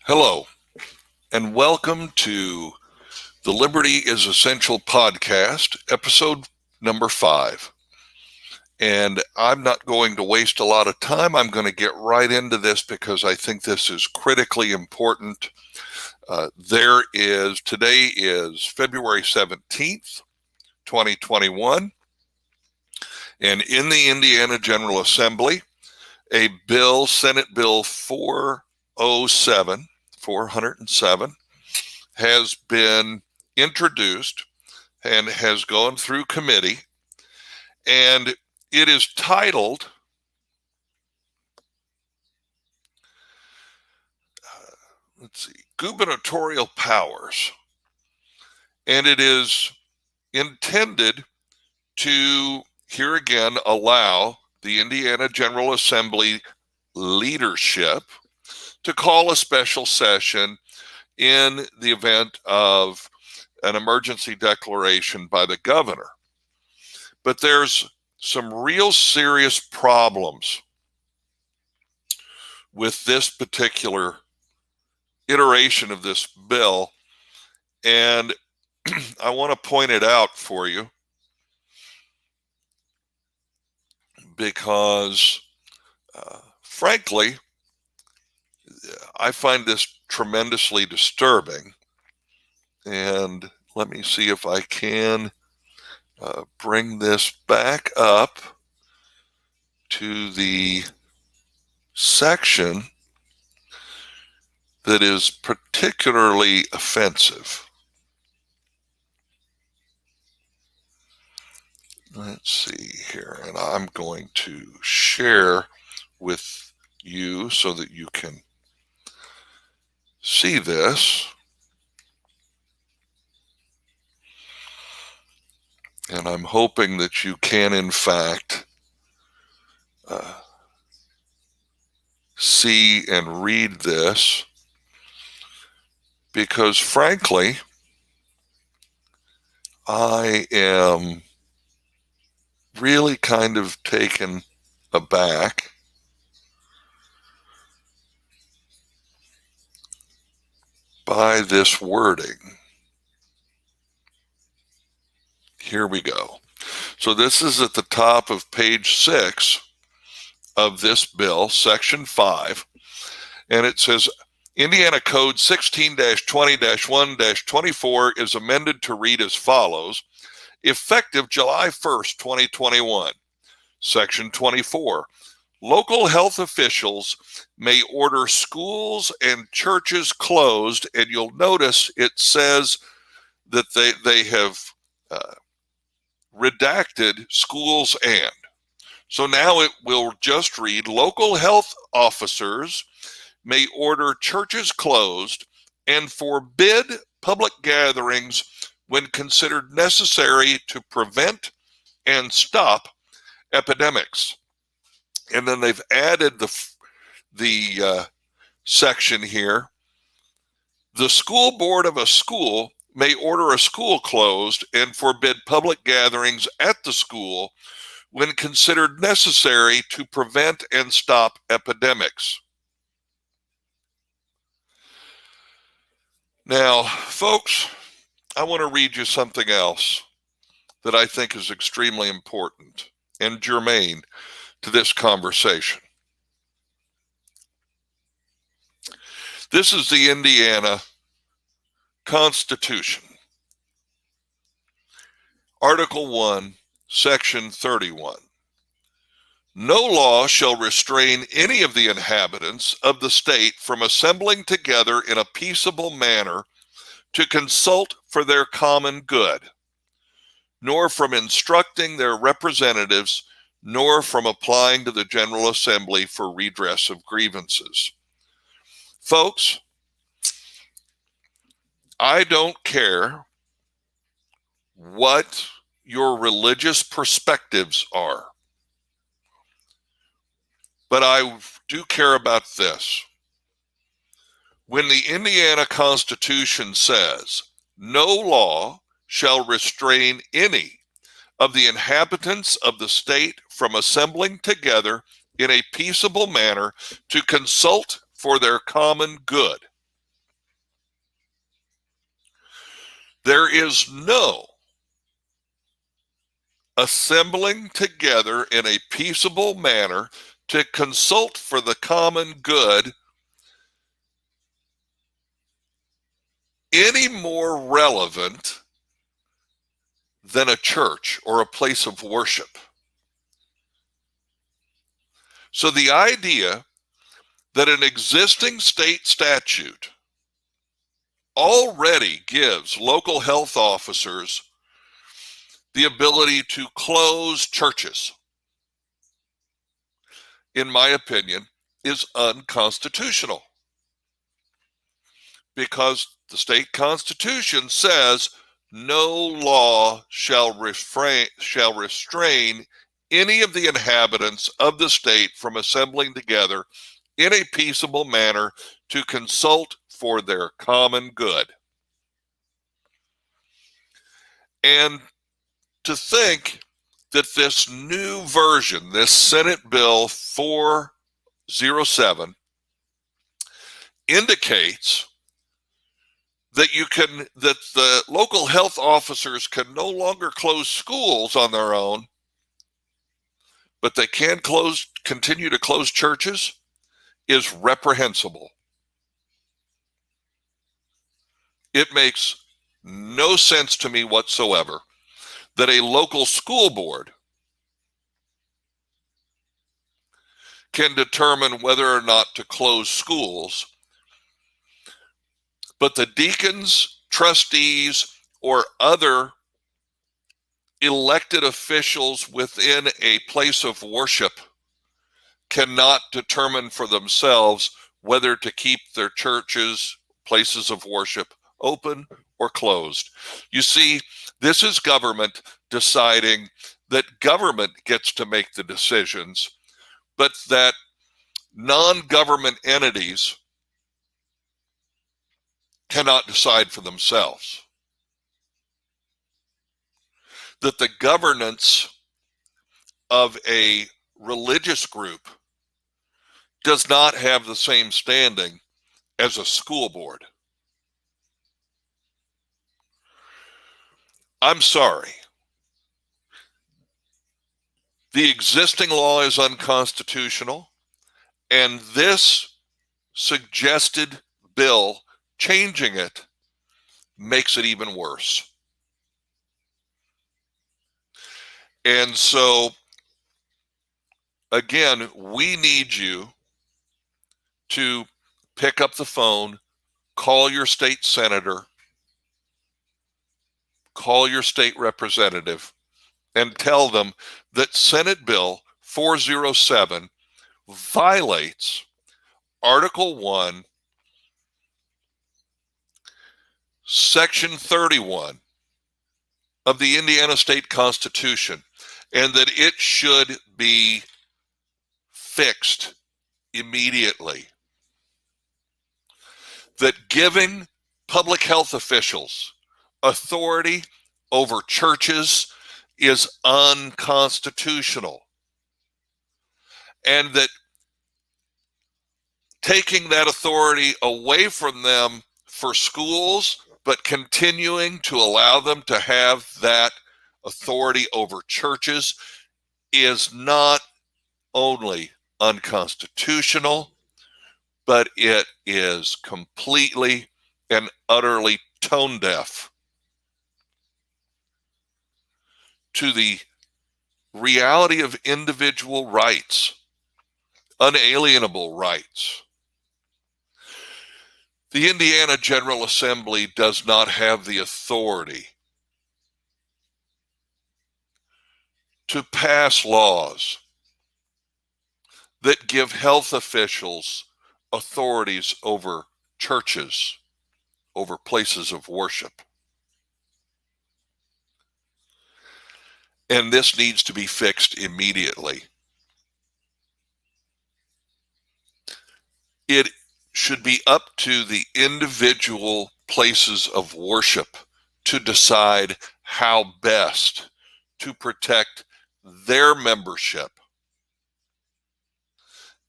Hello, and welcome to the Liberty is Essential podcast, episode number 5. And I'm not going to waste a lot of time. I'm going to get right into this because I think this is critically important. Today is February 17th, 2021. And in the Indiana General Assembly, a bill, Senate Bill 407, has been introduced and has gone through committee, and it is titled Gubernatorial Powers, and it is intended to, here again, allow the Indiana General Assembly leadership to call a special session in the event of an emergency declaration by the governor. But there's some real serious problems with this particular iteration of this bill, and I want to point it out for you because, frankly, I find this tremendously disturbing. And let me see if I can bring this back up to the section that is particularly offensive. Let's see here, and I'm going to share with you so that you can see this. And I'm hoping that you can, in fact, see and read this, because frankly, I am really kind of taken aback by this wording. Here we go. So this is at the top of page 6 of this bill, section 5, and it says Indiana Code 16-20-1-24 is amended to read as follows: effective July 1st, 2021. Section 24. Local health officials may order schools and churches closed, and you'll notice it says that they have redacted schools and. So now it will just read local health officers may order churches closed and forbid public gatherings when considered necessary to prevent and stop epidemics. And then they've added the section here. The school board of a school may order a school closed and forbid public gatherings at the school when considered necessary to prevent and stop epidemics. Now, folks, I want to read you something else that I think is extremely important and germane to this conversation. This is the Indiana Constitution. Article 1, Section 31. No law shall restrain any of the inhabitants of the state from assembling together in a peaceable manner to consult for their common good, nor from instructing their representatives, nor from applying to the General Assembly for redress of grievances. Folks, I don't care what your religious perspectives are, but I do care about this. When the Indiana Constitution says, no law shall restrain any of the inhabitants of the state from assembling together in a peaceable manner to consult for their common good, There is no assembling together in a peaceable manner to consult for the common good any more relevant than a church or a place of worship. So the idea that an existing state statute already gives local health officers the ability to close churches, in my opinion, is unconstitutional, because the state constitution says no law shall restrain any of the inhabitants of the state from assembling together in a peaceable manner to consult for their common good. And to think that this new version, this Senate Bill 407, indicates that the local health officers can no longer close schools on their own, but they can continue to close churches, is reprehensible. It makes no sense to me whatsoever that a local school board can determine whether or not to close schools, but the deacons, trustees, or other elected officials within a place of worship cannot determine for themselves whether to keep their churches, places of worship, open or closed. You see, this is government deciding that government gets to make the decisions, but that non-government entities cannot decide for themselves. That the governance of a religious group does not have the same standing as a school board. I'm sorry. The existing law is unconstitutional, and this suggested bill changing it makes it even worse. And so, again, we need you to pick up the phone, call your state senator, call your state representative, and tell them that Senate Bill 407 violates Article 1, Section 31 of the Indiana State Constitution, and that it should be fixed immediately. That giving public health officials authority over churches is unconstitutional, and that taking that authority away from them for schools, but continuing to allow them to have that authority over churches, is not only unconstitutional, but it is completely and utterly tone deaf to the reality of individual rights, unalienable rights. The Indiana General Assembly does not have the authority to pass laws that give health officials authorities over churches, over places of worship. And this needs to be fixed immediately. It should be up to the individual places of worship to decide how best to protect their membership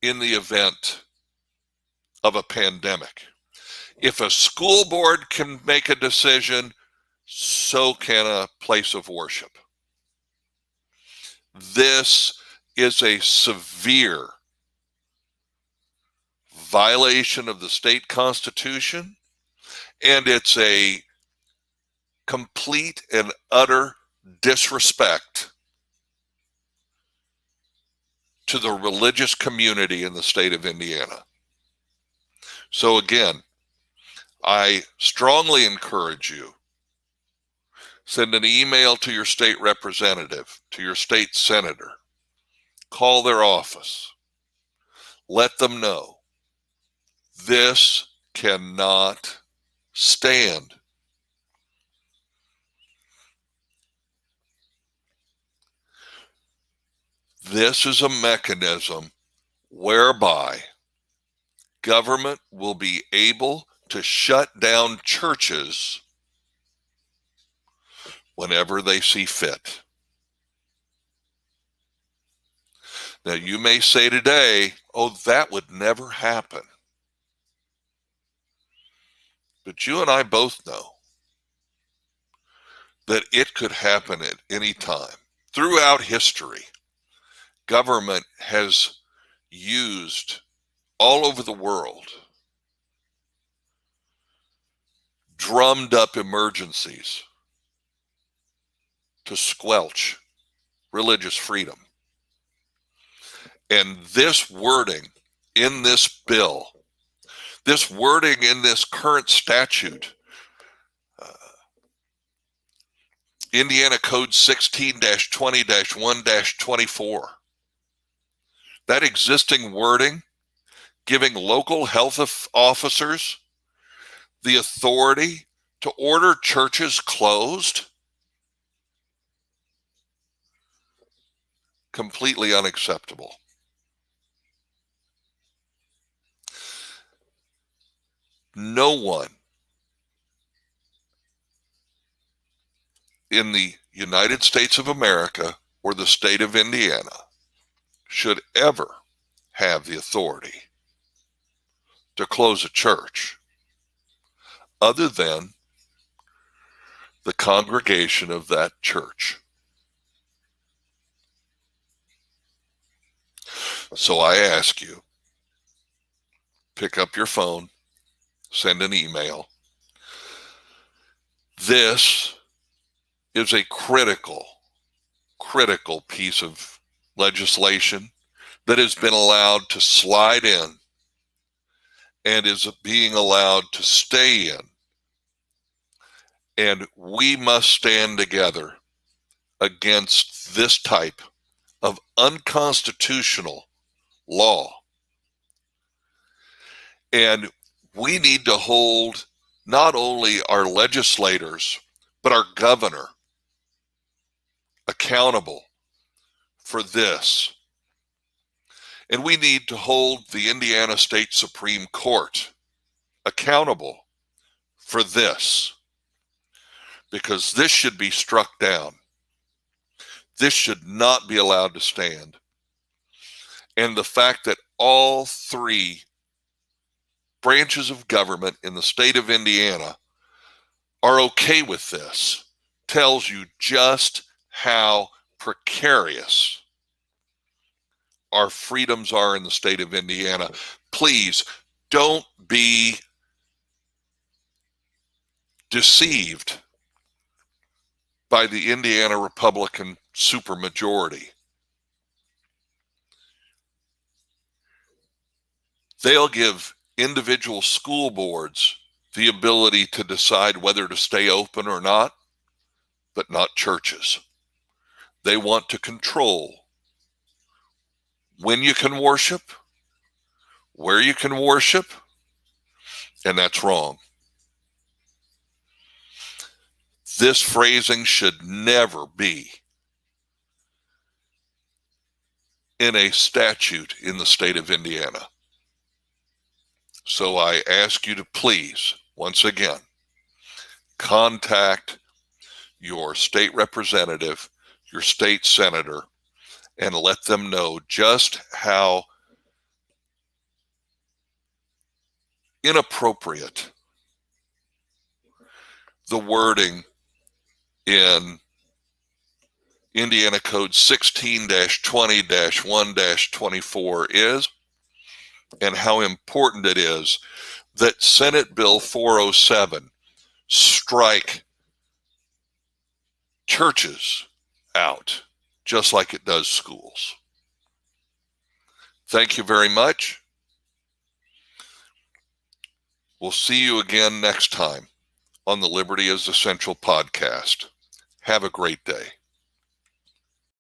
in the event of a pandemic. If a school board can make a decision, so can a place of worship. This is a severe violation of the state constitution, and it's a complete and utter disrespect to the religious community in the state of Indiana. So again, I strongly encourage you, send an email to your state representative, to your state senator, call their office, let them know this cannot stand. This is a mechanism whereby government will be able to shut down churches whenever they see fit. Now, you may say today, oh, that would never happen. But you and I both know that it could happen at any time. Throughout history, government has used all over the world drummed up emergencies to squelch religious freedom. And this wording in this bill, this wording in this current statute, Indiana Code 16-20-1-24, that existing wording giving local health officers the authority to order churches closed, completely unacceptable. No one in the United States of America or the state of Indiana should ever have the authority to close a church other than the congregation of that church. So I ask you, pick up your phone, send an email. This is a critical piece of legislation that has been allowed to slide in and is being allowed to stay in. And we must stand together against this type of unconstitutional law. And we need to hold not only our legislators, but our governor accountable for this. And we need to hold the Indiana State Supreme Court accountable for this, because this should be struck down. This should not be allowed to stand. And the fact that all three branches of government in the state of Indiana are okay with this tells you just how precarious our freedoms are in the state of Indiana. Please don't be deceived by the Indiana Republican supermajority. They'll give individual school boards the ability to decide whether to stay open or not, but not churches. They want to control when you can worship, where you can worship, and that's wrong. This phrasing should never be in a statute in the state of Indiana. So I ask you to please, once again, contact your state representative, your state senator, and let them know just how inappropriate the wording in Indiana Code 16-20-1-24 is, and how important it is that Senate Bill 407 strike churches out, just like it does schools. Thank you very much. We'll see you again next time on the Liberty is Essential podcast. Have a great day.